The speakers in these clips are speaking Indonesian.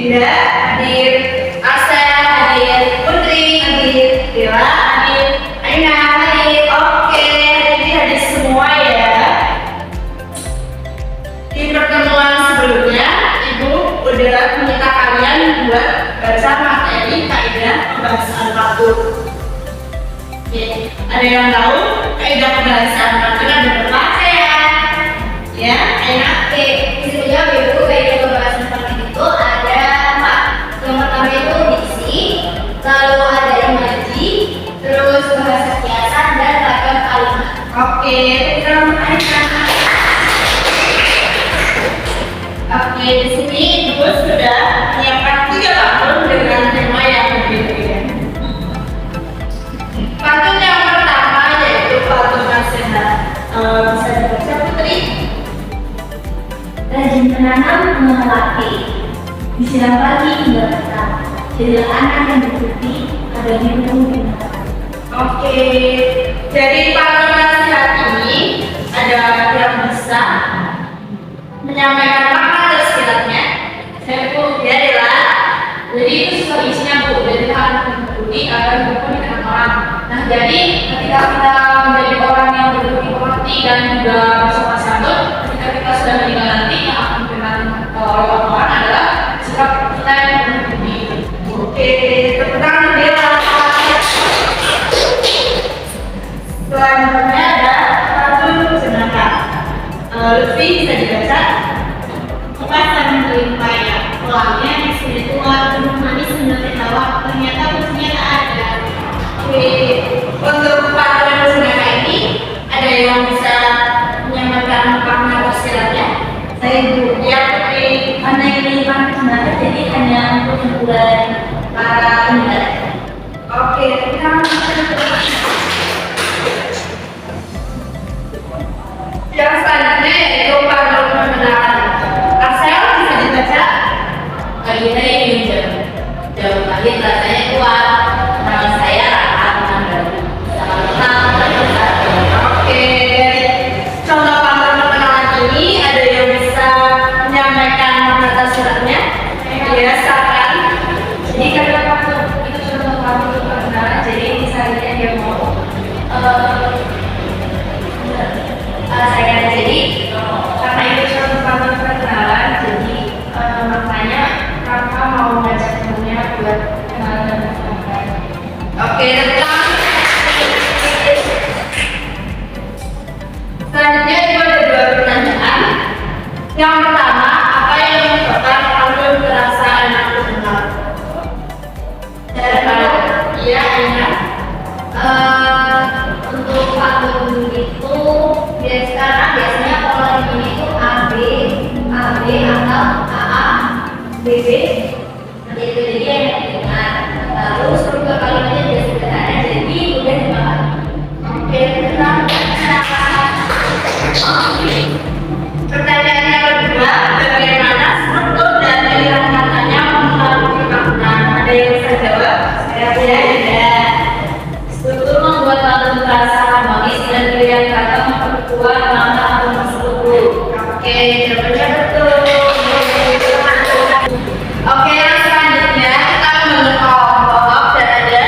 Dinda hadir, Asel hadir, Putri hadir, Bella hadir, Aina hadir. Oke, jadi hadir semua ya. Di pertemuan sebelumnya, Ibu udah minta kalian buat baca materi kaidah pembahasan faktur. Oke, ada yang tahu kaidah pembahasan faktur ada berapa ya? Ya, enak. Oke, disebutnya Ibu kaidah pembahasan faktur itu ada 4. Yang pertama itu diksi, lalu ada imaji, terus bahasa kiasan dan ragam kalimat. Oke, terima kasih. Oke, di sini Ibu sudah menyiapkan 3 pantun dengan tema yang berbeda-beda. Pantun yang pertama yaitu pantun nasihat. Bisa dibaca Putri? Rajin menanam mengelola, disiram pagi hingga petang, jadilah anak yang berbukti agar hidupmu diberkati. Oke, dari pantun nasihat ini ada yang bisa menyampaikan makna tersiratnya. Saya Bu, ya Dela. Jadi itu sesuai isinya Bu. Jadi harus berbudi agar berbudi dengan orang. Nah, jadi ketika kita menjadi orang yang berbudi pekerti dan juga bersopan santun, ketika kita sudah meninggal nanti yang akan dikenal oleh orang adalah sikap kita yang berbudi. Oke, tepuk tangan Dela. Selanjutnya ada pantun jenaka. Lutfi bisa dibaca. Kepasan melimpah ya, pelangnya di sini tua, gunung manis mendapat tawa, ternyata bosnya tak ada. Oke, untuk pantun jenaka ini ada yang bisa menyampaikan makna tersiratnya? Saya Ibu, Ya, Putri. karena ini pantun jenaka jadi hanya untuk hiburan para pendengar. Oke, kita yang selanjutnya yaitu pantun perkenalan. Asel bisa dibaca. Pagi hari ini jauh lahir rasanya kuat, nama saya Rahman Baru. Selamat datang. Oke, contoh pantun perkenalan ini ada yang bisa menyampaikan makna tersiratnya? Ya, silakan. Jadi karena pantun itu contoh pantun perkenalan, jadi misalnya dia mau saya jadi karena itu contoh pantun perkenalan, jadi maknanya kakak mau ngajak temennya buat kenalan dan berkenalan. Oke, tentang selanjutnya itu ada 2 pertanyaan. Yang pertama, apa yang menyebabkan pantun terasa enak didengar? Iya, enak. Untuk pantun itu biasanya pola ini itu AB atau AA, BB. Nanti itu jadi yang didengar. Lalu struktur kalimatnya juga sederhana, jadi mudah dipahami. Oke, tentang pertanyaan yang kedua, bagaimana struktur dan pilihan katanya mempengaruhi makna? Ada yang bisa jawab? Saya tidak. Struktur membuat pantun terasa harmonis dan pilihan kata memperkuat makna atau struktur. Oke, jawabannya betul. Oke, yang selanjutnya kita membentuk kelompok dan ada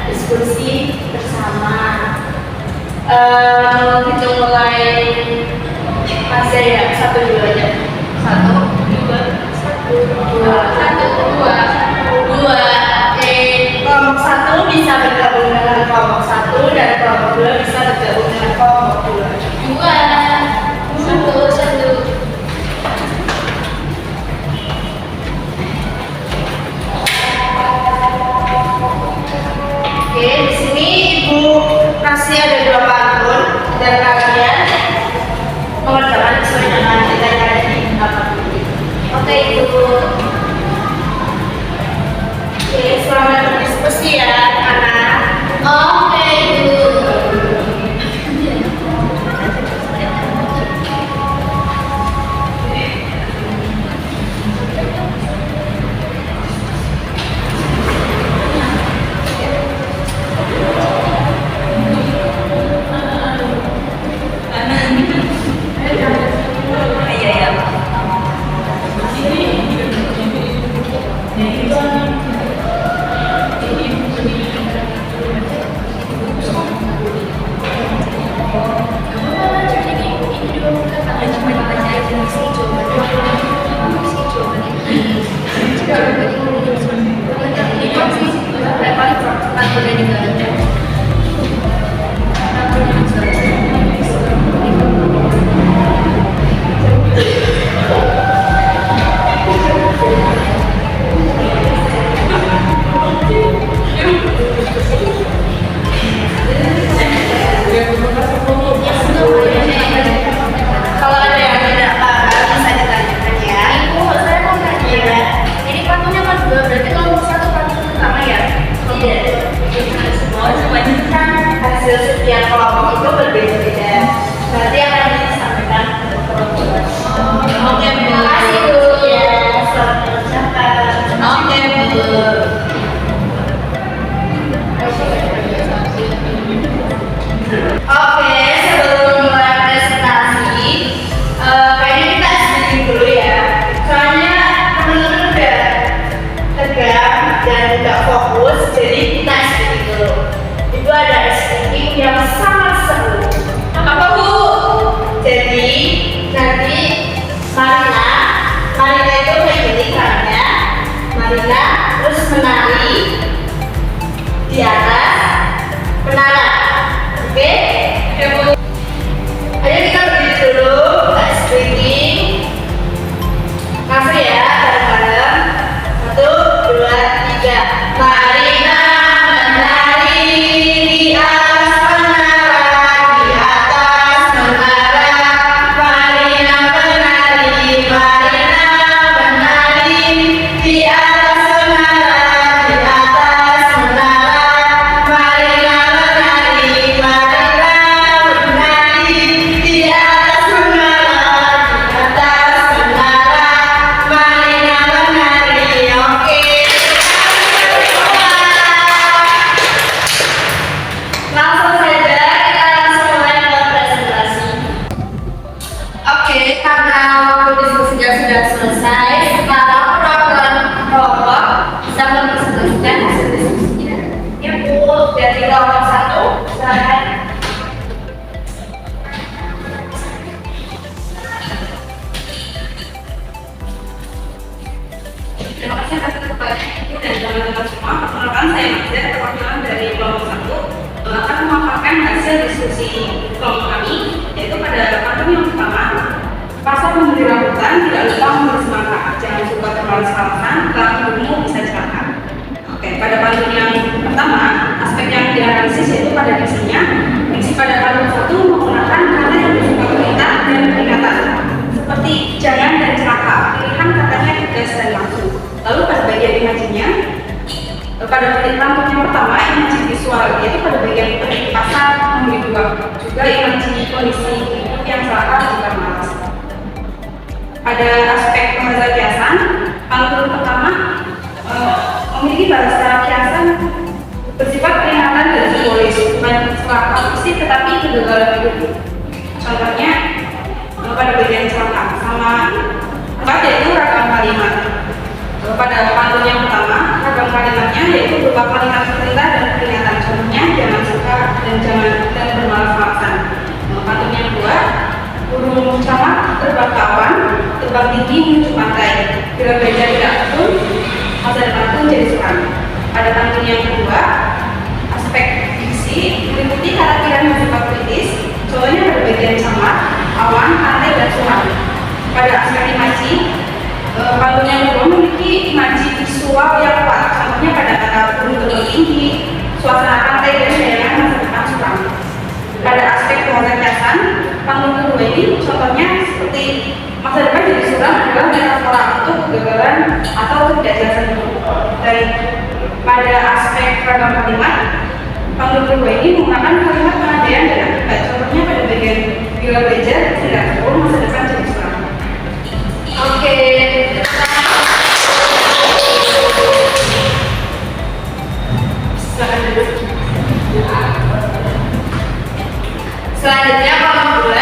diskusi bersama. Kita mulai masih ya 1 dulu aja. 1, 2, 1, 2, 1, 2, 2. Oke, kelompok 1 bisa bergabung dengan kelompok 1 dan kelompok 2 bisa bergabung dengan kelompok 2. 2, 1, 1. Oke, di sini Ibu kasih ada 2 pantun dan kalian mengerjakan sesuai dengan kita yang di belakang ini. Oke, Ibu. Oke, selamat berdiskusi ya, anak. Oke, Ibu. Terima kasih atas kesempatannya dan teman-teman semua. Perkenalkan saya Mazda, perwakilan dari kelompok 1 akan memaparkan hasil diskusi kelompok kami, yaitu pada pantun yang pertama, pasal pemberi rambutan tidak lupa memberi semangka, jangan suka terbalas alasan, kalau hidupmu bisa celaka. Oke, pada pantun yang pertama, aspek yang dianalisis yaitu pada diksinya. Diksi pada pantun 1 menggunakan kata yang bersifat perintah dan peringatan, seperti jangan dan celaka. Pilihan katanya tegas dan langsung. Lalu pada bagian imajinya, pada pantun yang pertama, imaji visual, yaitu pada bagian pasal memberi dua, juga imaji kondisi hidup yang celaka juga malas. Pada aspek bahasa kiasan, pantun pertama memiliki bahasa kiasan bersifat peringatan dan simbolis, bukan celaka fisik tetapi kegagalan hidup. Contohnya pada bagian celaka sama empat yaitu ragam kalimat. Pada pantun yang pertama, ragam kalimatnya yaitu berupa kalimat perintah dan peringatan. Contohnya jangan suka dan bermalas-malasan. Pantun yang kedua, burung camak terbang kawan, terbang tinggi menuju pantai. Bila belajar tidak tekun, masa depan pun jadi suram. Pada pantun yang kedua, aspek diksi meliputi karakter yang bersifat kritis. Contohnya pada bagian camak, awan, pantai, dan suram. Pada aspek imaji, pantun yang kedua memiliki imaji visual yang kuat. Contohnya pada kata burung terbang tinggi, suasana pantai, dan bayangan masa depan suram. Pada aspek bahasa kiasan, pantun kedua ini contohnya seperti masa depan jadi suram adalah metafora untuk kegagalan atau ketidakjelasan hidup. Dan pada aspek ragam kalimat, pantun kedua ini menggunakan kalimat penandaian dan akibat. Contohnya pada bagian bila belajar tidak tekun, masa depan jadi suram. Oke. Silakan duduk. Selanjutnya kelompok 2.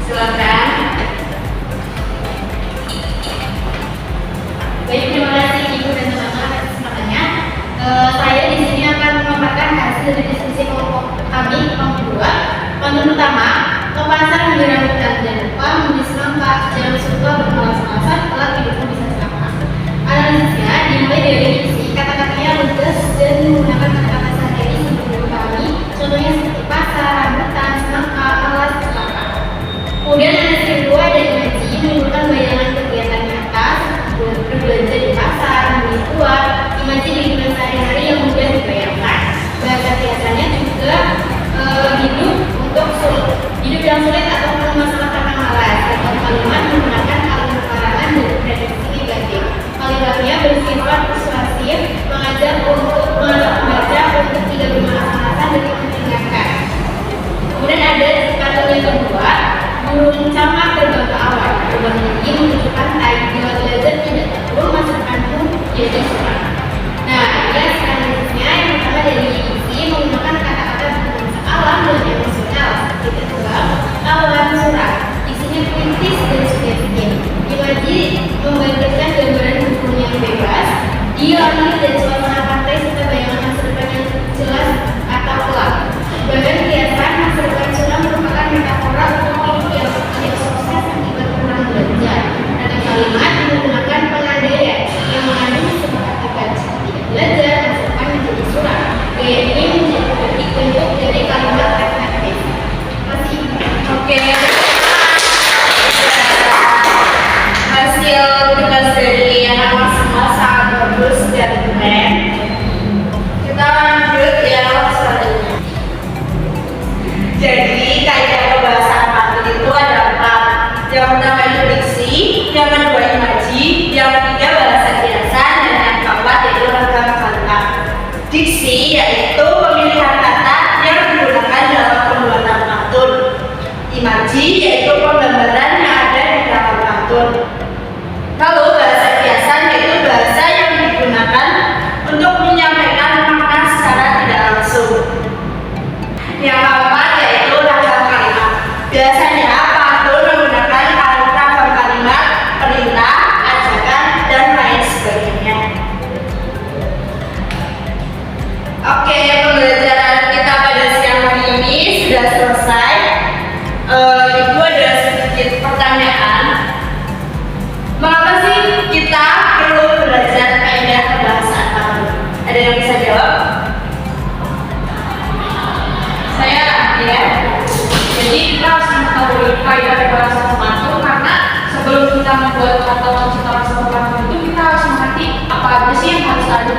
Silakan. Baik, terima kasih Ibu dan teman-teman atas kesempatannya. Saya di sini akan memaparkan hasil dari diskusi kelompok kami, kelompok 2. Pantun pertama, ke pasar memberi rambutan dan lupa memberi semangka, jangan suka bermalas-malasan, kelak hidupmu bisa celaka. Analisisnya dimulai dari diksi, kata-katanya lugas dan menggunakan kata-kata sehari-hari sebelum kami, contohnya seperti pasar, rambutan, semangka, alas, celaka. Kemudian analisis kedua dan imaji menimbulkan bayangan kegiatan nyata seperti berbelanja di pasar, membeli buah, imaji kehidupan sehari-hari yang mudah dibayangkan. Bahasa biasanya juga hidup yang sulit atau masalah karena malas. Atau kalimat menggunakan kalimat larangan dan prediksi negatif. Kalimatnya bersifat persuasif, mengajak pembaca untuk tidak bermalas-malasan dan mendengarkan. Kemudian ada pantun yang kedua, burung camak terbang ke awan, terbang tinggi menuju pantai. Bila belajar tidak tekun, masa depan pun jadi suram. Nah, ini analisisnya yang pertama dari isi menggunakan kata-kata berbahasa alam dan emosional seperti terbang, awan, suram. Isinya kritis dan sugestif. Imaji membangkitkan gambaran burung yang bebas, dialami dari suasana pantai serta bayangan masa depan yang jelas atau gelap. Bahkan kiasan masa depan suram merupakan metafora untuk hidup yang sukses akibat kurang belajar.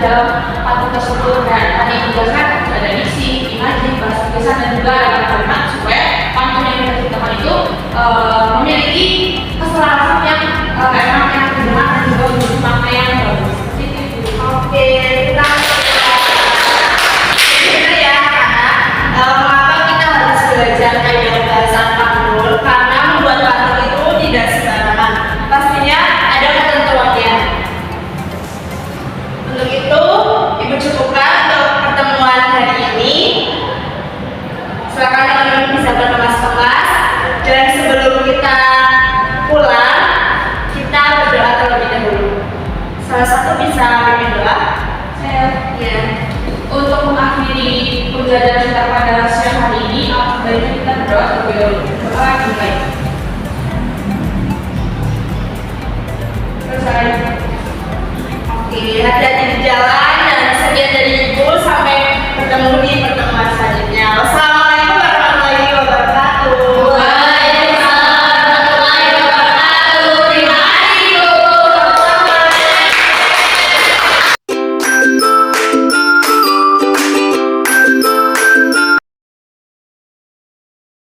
dalam pantun tersebut. Dan tadi dijelaskan ada diksi, imaji, bahasa tulisan, dan juga ada kalimat supaya pantun yang kita ciptakan itu memiliki keselarasan yang emang yang terdengar dan juga memiliki makna yang bagus. Oke, kita Benar ya, mengapa kita harus belajar kaedah bahasa pantun? Karena membuat pantun itu tidak sembarangan. Pastinya ada ketentuannya. Untuk itu, Ibu cukupkan untuk pertemuan hari ini. Silakan teman-teman bisa berkemas-kemas. Dan sebelum kita pulang, kita berdoa terlebih dahulu. Salah satu bisa pimpin doa. Saya. ya. Untuk mengakhiri pembelajaran kita pada siang hari ini, baiknya kita berdoa terlebih dahulu. Doa yang baik. Terus saya. Oke, hati-hati di jalan.